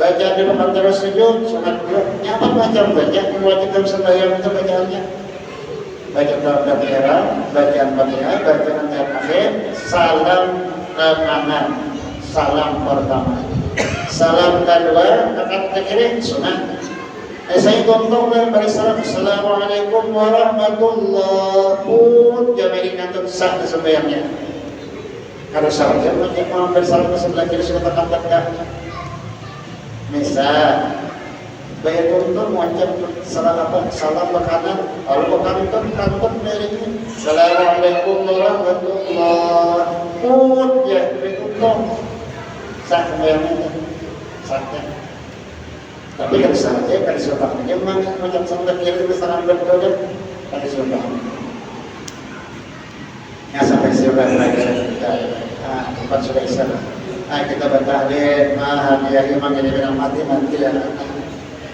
Speaker 1: baca di depan terus sujud, sunat juga. Apa macam baca? Wajib sembahyang itu bacaannya. Baca takbiran, bacaan Fatihah, bacaan ayat akhir, salam ke kanan, salam pertama. Salam kedua, akan ke kiri, sunat. Saya contoh dan bersalam, Assalamualaikum warahmatullahi wabarakatuh. Jami'in kantor sah sembahyangnya. Kalau salah, mau bersalam ke sebelah kiri sudah tekan-tekan. Misal, bayar tuntun macam salah apa, salam ke kanan, kalau ke kantor mereka. Assalamualaikum warahmatullahi wabarakatuh. Ya, betul. Sah sembahyangnya, sahnya. Tapi kan saja kan sunnahnya macam salam kiri itu salam berdoa kan sunnah. Ya sampai sudah belajar kita, tempat sudah istirahat. Kita bertahlil hadiah imam ini bilang mati ya.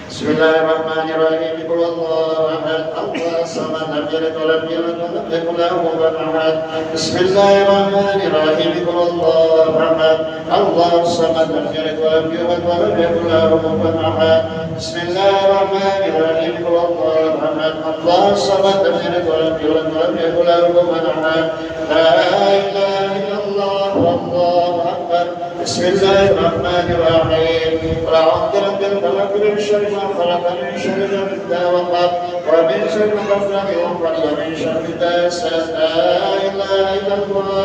Speaker 1: Bismillahirrahmanirrahim. Qul huwallahu ahad, Allahus samad, lam yalid wa lam yulad wa lam yakul lahu kufuwan ahad. Bismillahirrahmanirrahim. Qul huwallahu ahad, Allahus samad, lam yalid wa lam yulad wa lam yakul lahu kufuwan ahad. Bismillahirrahmanirrahim. Qul huwallahu ahad, Allahus samad, lam yalid wa lam yulad wa lam yakul lahu kufuwan ahad. La ilaha illallah wallahu akbar. Bismillahirrahmanirrahim. Qul a'udzu birabbil falaq min syarri ma khalaq min syarri ma waqab wa min syarri ghasiqin idza waqab wa min syarri hasidin idza hasad. La ilaha illallah.